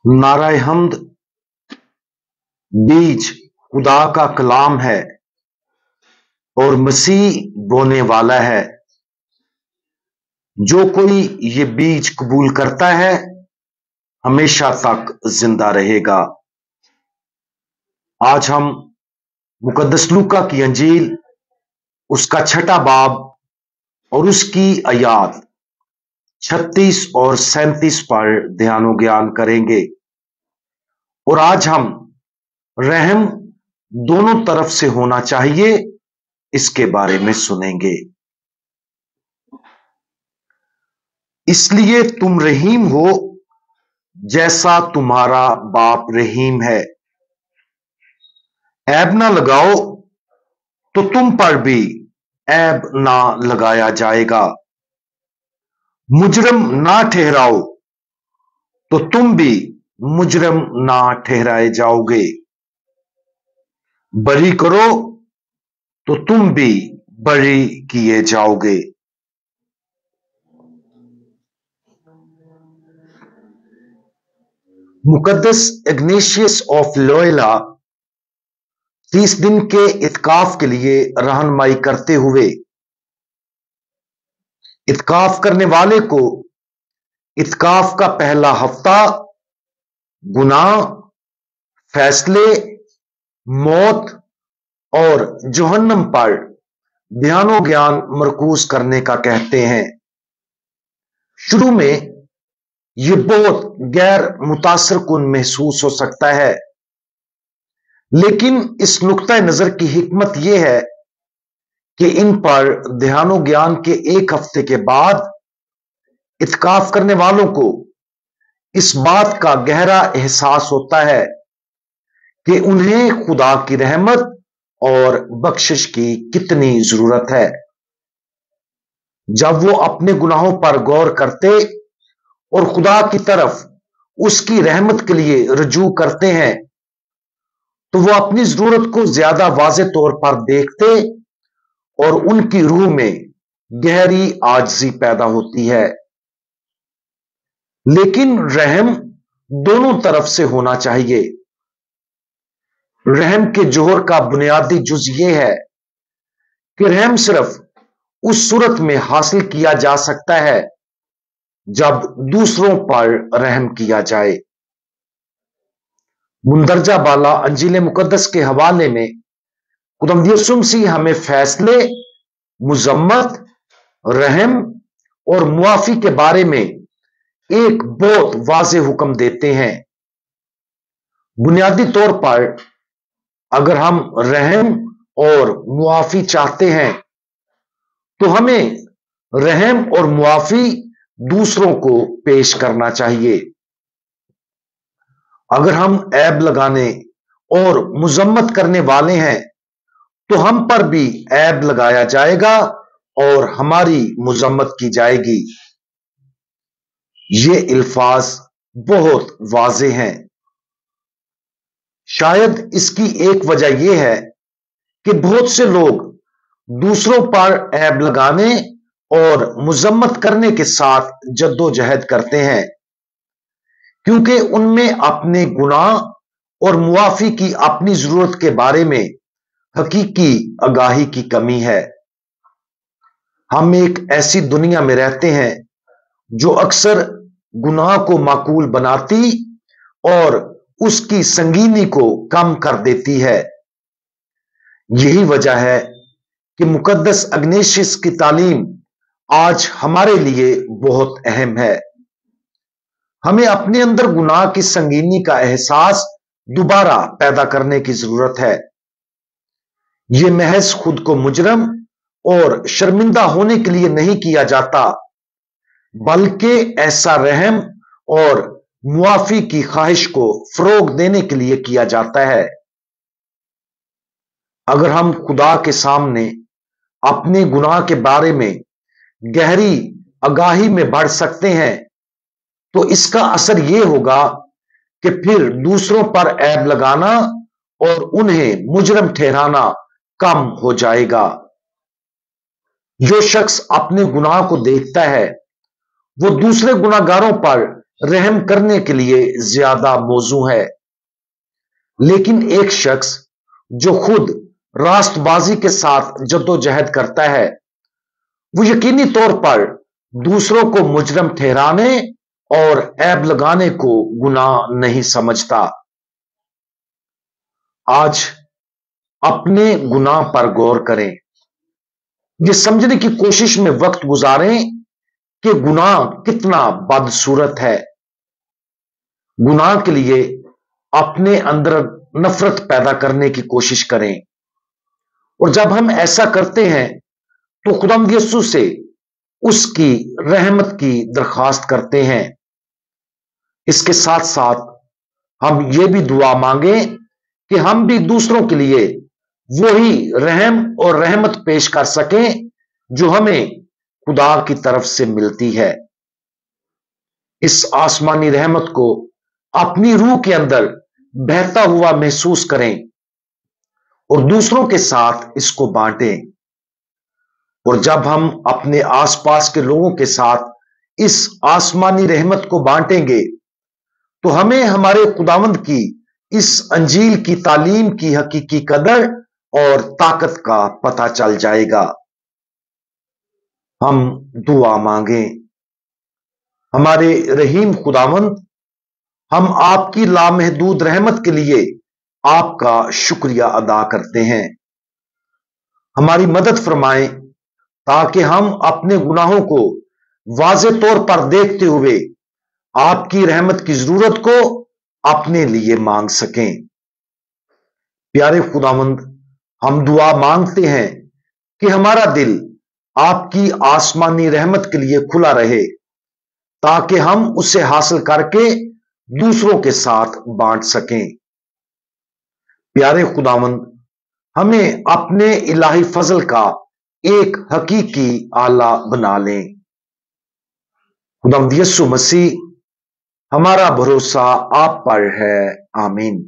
नाराए हम्द बीज खुदा का कलाम है और मसीह बोने वाला है। जो कोई ये बीज कबूल करता है हमेशा तक जिंदा रहेगा। आज हम मुकद्दस लूका की अंजील उसका 6 बाब और उसकी आयात 36 और 37 पर ध्यान ज्ञान करेंगे। और आज हम रहम दोनों तरफ से होना चाहिए इसके बारे में सुनेंगे। इसलिए तुम रहीम हो जैसा तुम्हारा बाप रहीम है। ऐब ना लगाओ तो तुम पर भी ऐब ना लगाया जाएगा। मुजरम ना ठहराओ तो तुम भी मुजरम ना ठहराए जाओगे। बरी करो तो तुम भी बरी किए जाओगे। मुकद्दस इग्नेशियस ऑफ लोयला 30 दिन के इत्काफ के लिए रहनुमाई करते हुए इत्काफ करने वाले को इत्काफ का पहला हफ्ता गुनाह, फैसले, मौत और जहन्नम पर ध्यानो ज्ञान मरकूज करने का कहते हैं। शुरू में यह बहुत गैर मुतासर कुन महसूस हो सकता है, लेकिन इस नुक्ता नजर की हिकमत यह है कि इन पर ध्यानो ज्ञान के 1 हफ्ते के बाद इत्काफ करने वालों को इस बात का गहरा एहसास होता है कि उन्हें खुदा की रहमत और बख्शिश की कितनी जरूरत है। जब वो अपने गुनाहों पर गौर करते और खुदा की तरफ उसकी रहमत के लिए रजू करते हैं तो वो अपनी जरूरत को ज्यादा वाज़े तौर पर देखते और उनकी रूह में गहरी आजिज़ी पैदा होती है। लेकिन रहम दोनों तरफ से होना चाहिए। रहम के जोहर का बुनियादी जुज यह है कि रहम सिर्फ उस सूरत में हासिल किया जा सकता है जब दूसरों पर रहम किया जाए। मुंदरजा बाला अंजील मुकद्दस के हवाले में खुदावंद यीशु मसीह हमें फैसले, मुजम्मत, रहम और मुआफी के बारे में एक बहुत वाज़े हुक्म देते हैं। बुनियादी तौर पर अगर हम रहम और मुआफी चाहते हैं तो हमें रहम और मुआफी दूसरों को पेश करना चाहिए। अगर हम ऐब लगाने और मुजम्मत करने वाले हैं तो हम पर भी ऐब लगाया जाएगा और हमारी मुजम्मत की जाएगी। ये अल्फाज बहुत वाज़े हैं। शायद इसकी एक वजह यह है कि बहुत से लोग दूसरों पर ऐब लगाने और मुजम्मत करने के साथ जद्दोजहद करते हैं, क्योंकि उनमें अपने गुनाह और मुआफी की अपनी जरूरत के बारे में हकीकी आगाही की कमी है। हम एक ऐसी दुनिया में रहते हैं जो अक्सर गुनाह को माकूल बनाती और उसकी संगीनी को कम कर देती है। यही वजह है कि मुकद्दस इग्नेशियस की तालीम आज हमारे लिए बहुत अहम है। हमें अपने अंदर गुनाह की संगीनी का एहसास दोबारा पैदा करने की जरूरत है। यह महज खुद को मुजरम और शर्मिंदा होने के लिए नहीं किया जाता, बल्कि ऐसा रहम और मुआफी की ख्वाहिश को फरोग देने के लिए किया जाता है। अगर हम खुदा के सामने अपने गुनाह के बारे में गहरी आगाही में बढ़ सकते हैं तो इसका असर यह होगा कि फिर दूसरों पर ऐब लगाना और उन्हें मुजरम ठहराना कम हो जाएगा। जो शख्स अपने गुनाह को देखता है वो दूसरे गुनाहगारों पर रहम करने के लिए ज्यादा मौजू है, लेकिन एक शख्स जो खुद रास्तबाजी के साथ जद्दोजहद करता है, वो यकीनी तौर पर दूसरों को मुजरम ठहराने और ऐब लगाने को गुनाह नहीं समझता। आज अपने गुनाह पर गौर करें, ये समझने की कोशिश में वक्त गुजारें कि गुनाह कितना बदसूरत है। गुनाह के लिए अपने अंदर नफरत पैदा करने की कोशिश करें, और जब हम ऐसा करते हैं तो खुदावंद यीशु से उसकी रहमत की दरखास्त करते हैं। इसके साथ साथ हम ये भी दुआ मांगे कि हम भी दूसरों के लिए वही रहम और रहमत पेश कर सकें जो हमें खुदा की तरफ से मिलती है। इस आसमानी रहमत को अपनी रूह के अंदर बहता हुआ महसूस करें और दूसरों के साथ इसको बांटें। और जब हम अपने आसपास के लोगों के साथ इस आसमानी रहमत को बांटेंगे तो हमें हमारे खुदावंद की इस अंजील की तालीम की हकीकी कदर और ताकत का पता चल जाएगा। हम दुआ मांगे। हमारे रहीम खुदावंद, हम आपकी लामहदूद रहमत के लिए आपका शुक्रिया अदा करते हैं। हमारी मदद फरमाएं ताकि हम अपने गुनाहों को वाज़े तौर पर देखते हुए आपकी रहमत की जरूरत को अपने लिए मांग सकें। प्यारे खुदावंद, हम दुआ मांगते हैं कि हमारा दिल आपकी आसमानी रहमत के लिए खुला रहे ताकि हम उसे हासिल करके दूसरों के साथ बांट सकें। प्यारे खुदावंद, हमें अपने इलाही फजल का एक हकीकी आला बना लें। खुदावंद यीशु मसीह, हमारा भरोसा आप पर है। आमीन।